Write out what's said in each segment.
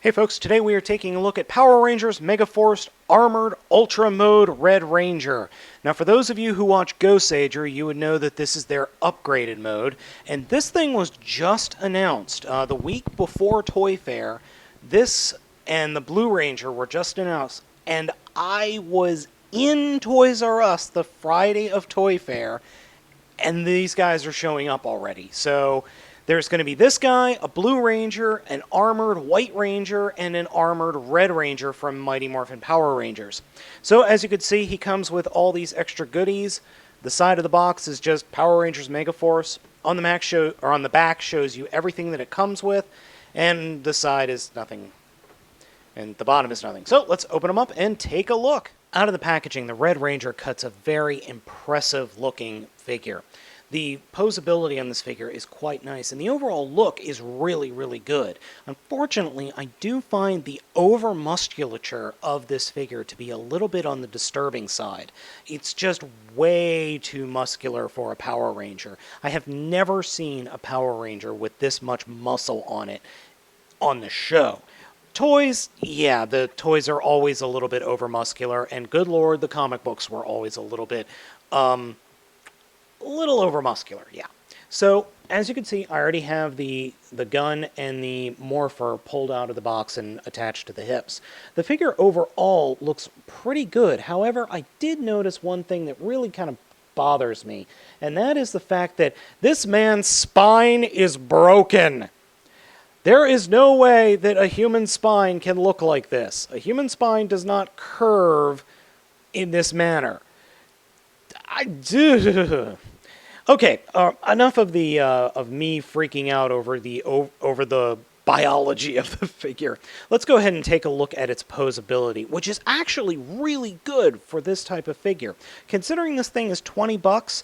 Hey folks, today we are taking a look at Power Rangers Megaforce Armored Ultra Mode Red Ranger. Now for those of you who watch Go-Sager, you would know that this is their upgraded mode, and this thing was just announced the week before Toy Fair. This and the Blue Ranger were just announced, and I was in Toys R Us the Friday of Toy Fair, and these guys are showing up already. So there's going to be this guy, a Blue Ranger, an armored White Ranger, and an armored Red Ranger from Mighty Morphin Power Rangers. So as you can see, he comes with all these extra goodies. The side of the box is just Power Rangers Megaforce. On the back shows you everything that it comes with, and the side is nothing, and the bottom is nothing. So let's open them up and take a look. Out of the packaging, the Red Ranger cuts a very impressive looking figure. The posability on this figure is quite nice, and the overall look is really, really good. Unfortunately, I do find the over-musculature of this figure to be a little bit on the disturbing side. It's just way too muscular for a Power Ranger. I have never seen a Power Ranger with this much muscle on it on the show. Toys, yeah, the toys are always a little bit over-muscular, and good lord, the comic books were always a little over-muscular, yeah. So, as you can see, I already have the gun and the morpher pulled out of the box and attached to the hips. The figure overall looks pretty good. However, I did notice one thing that really kind of bothers me, and that is the fact that this man's spine is broken. There is no way that a human spine can look like this. A human spine does not curve in this manner. I do. Okay, enough of the of me freaking out over the biology of the figure. Let's go ahead and take a look at its posability, which is actually really good for this type of figure. Considering this thing is $20,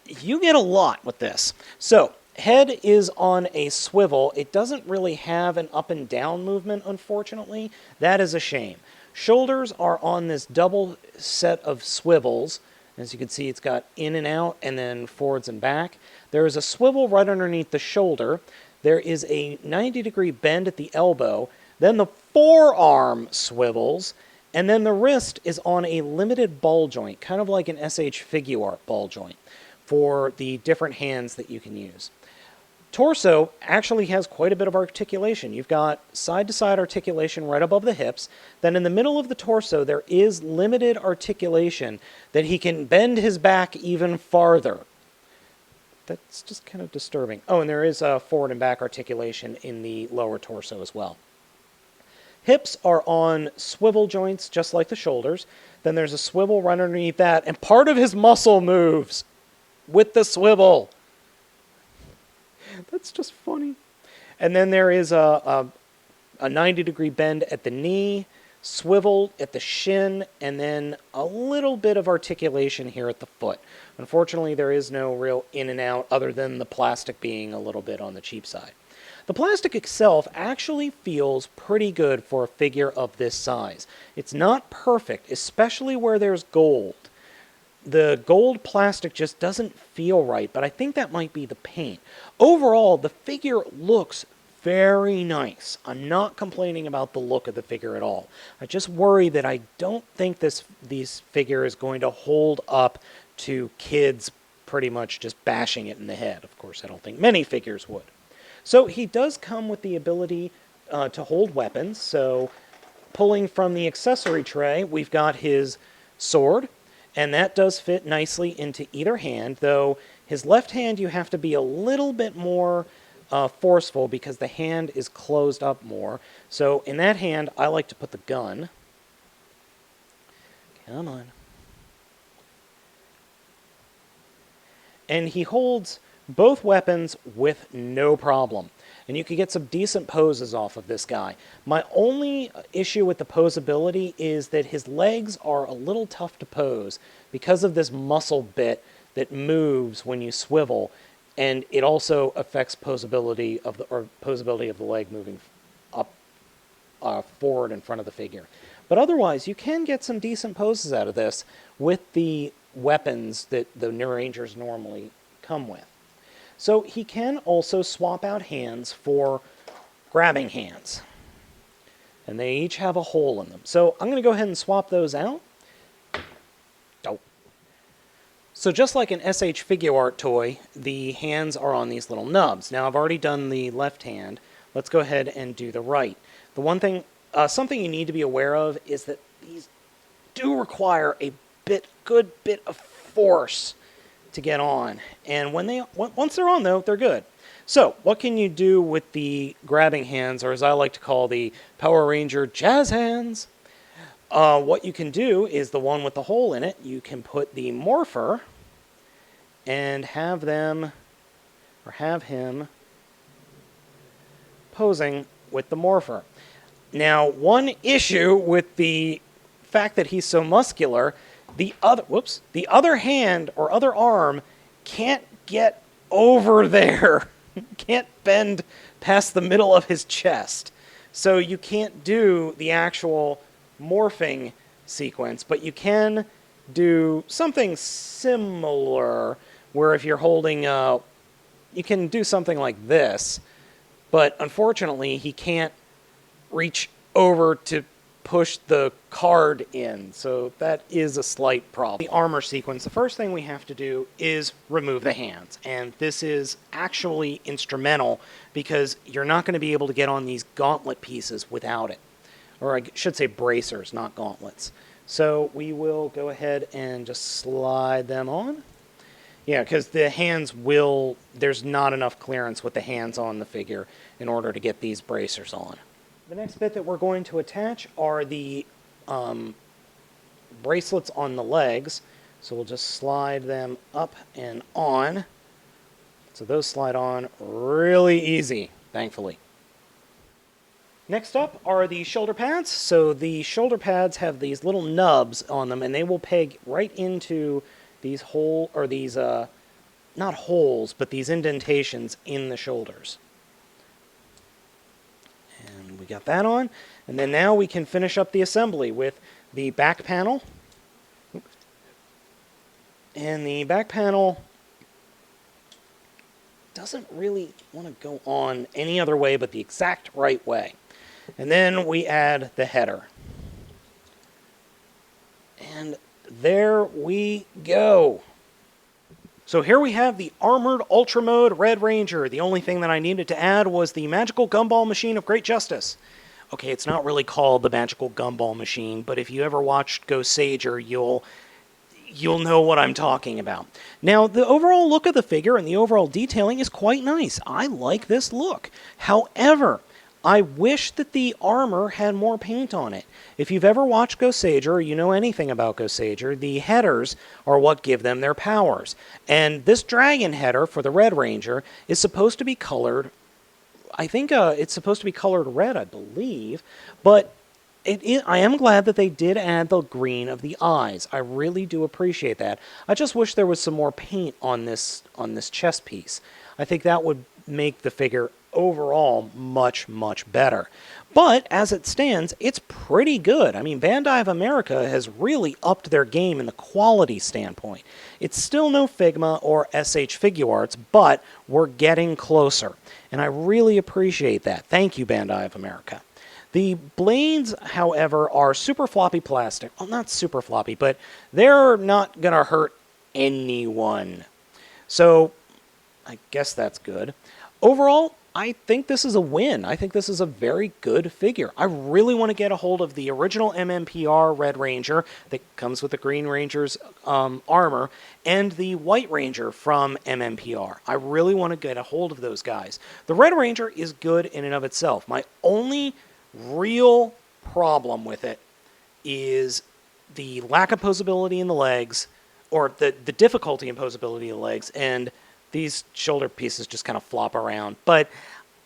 you get a lot with this. So, head is on a swivel. It doesn't really have an up and down movement, unfortunately. That is a shame. Shoulders are on this double set of swivels. As you can see, it's got in and out and then forwards and back. There is a swivel right underneath the shoulder. There is a 90-degree bend at the elbow. Then the forearm swivels. And then the wrist is on a limited ball joint, kind of like an SH Figuart ball joint, for the different hands that you can use. Torso actually has quite a bit of articulation. You've got side-to-side articulation right above the hips. Then in the middle of the torso, there is limited articulation that he can bend his back even farther. That's just kind of disturbing. Oh, and there is a forward and back articulation in the lower torso as well. Hips are on swivel joints, just like the shoulders. Then there's a swivel right underneath that, and part of his muscle moves with the swivel. That's just funny. And then there is a 90-degree bend at the knee, swivel at the shin, and then a little bit of articulation here at the foot. Unfortunately, there is no real in and out other than the plastic being a little bit on the cheap side. The plastic itself actually feels pretty good for a figure of this size. It's not perfect, especially where there's gold. The gold plastic just doesn't feel right, but I think that might be the paint. Overall, the figure looks very nice. I'm not complaining about the look of the figure at all. I just worry that I don't think this figure is going to hold up to kids pretty much just bashing it in the head. Of course, I don't think many figures would. So he does come with the ability to hold weapons. So pulling from the accessory tray, we've got his sword. And that does fit nicely into either hand, though his left hand you have to be a little bit more forceful because the hand is closed up more. So in that hand, I like to put the gun. Come on. And he holds both weapons with no problem. And you can get some decent poses off of this guy. My only issue with the posability is that his legs are a little tough to pose because of this muscle bit that moves when you swivel, and it also affects posability of the leg moving up forward in front of the figure. But otherwise, you can get some decent poses out of this with the weapons that the New Rangers normally come with. So he can also swap out hands for grabbing hands. and they each have a hole in them. So I'm going to go ahead and swap those out. Oh. So just like an SH figure art toy, the hands are on these little nubs. Now I've already done the left hand. Let's go ahead and do the right. The one thing, something you need to be aware of is that these do require a good bit of force to get on. And once they're on, though, they're good. So what can you do with the grabbing hands, or as I like to call the Power Ranger jazz hands? What you can do is the one with the hole in it. You can put the morpher and have him posing with the morpher. Now, one issue with the fact that he's so muscular, the other hand or other arm can't get over there. Can't bend past the middle of his chest. So you can't do the actual morphing sequence, but you can do something similar where if you're holding, you can do something like this, but unfortunately he can't reach over to push the card in, so that is a slight problem. The armor sequence, the first thing we have to do is remove the hands, and this is actually instrumental because you're not going to be able to get on these gauntlet pieces without it. Or I should say bracers, not gauntlets. So we will go ahead and just slide them on. Yeah, because the hands there's not enough clearance with the hands on the figure in order to get these bracers on. The next bit that we're going to attach are the bracelets on the legs. So we'll just slide them up and on. So those slide on really easy, thankfully. Next up are the shoulder pads. So the shoulder pads have these little nubs on them, and they will peg right into these not holes, but these indentations in the shoulders. And we got that on. And then now we can finish up the assembly with the back panel. And the back panel doesn't really want to go on any other way but the exact right way. And then we add the header. And there we go. So here we have the Armored Ultra Mode Red Ranger. The only thing that I needed to add was the Magical Gumball Machine of Great Justice. Okay, it's not really called the Magical Gumball Machine, but if you ever watched Go Sager, you'll know what I'm talking about. Now, the overall look of the figure and the overall detailing is quite nice. I like this look. However, I wish that the armor had more paint on it. If you've ever watched Go Sager, or you know anything about Go Sager, the headers are what give them their powers. And this dragon header for the Red Ranger is supposed to be colored, I think it's supposed to be colored red, I believe, but I am glad that they did add the green of the eyes. I really do appreciate that. I just wish there was some more paint on this chest piece. I think that would make the figure overall much, much better. But as it stands, it's pretty good. I mean, Bandai of America has really upped their game in the quality standpoint. It's still no Figma or SH Figuarts, but we're getting closer. And I really appreciate that. Thank you, Bandai of America. The blades, however, are super floppy plastic. Well, not super floppy, but they're not going to hurt anyone. So, I guess that's good. Overall, I think this is a win. I think this is a very good figure. I really want to get a hold of the original MMPR Red Ranger that comes with the Green Ranger's armor and the White Ranger from MMPR. I really want to get a hold of those guys. The Red Ranger is good in and of itself. My only real problem with it is the lack of posability in the legs, or the difficulty in posability in the legs, and these shoulder pieces just kind of flop around. But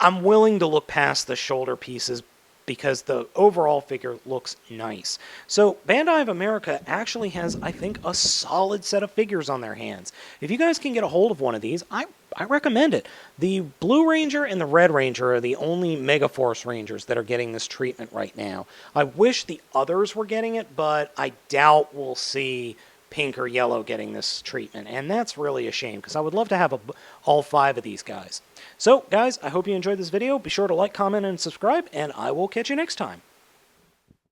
I'm willing to look past the shoulder pieces because the overall figure looks nice. So Bandai of America actually has, I think, a solid set of figures on their hands. If you guys can get a hold of one of these, I recommend it. The Blue Ranger and the Red Ranger are the only Megaforce Rangers that are getting this treatment right now. I wish the others were getting it, but I doubt we'll see Pink or Yellow getting this treatment, and that's really a shame because I would love to have all 5 of these guys. So, guys, I hope you enjoyed this video. Be sure to like, comment, and subscribe, and I will catch you next time.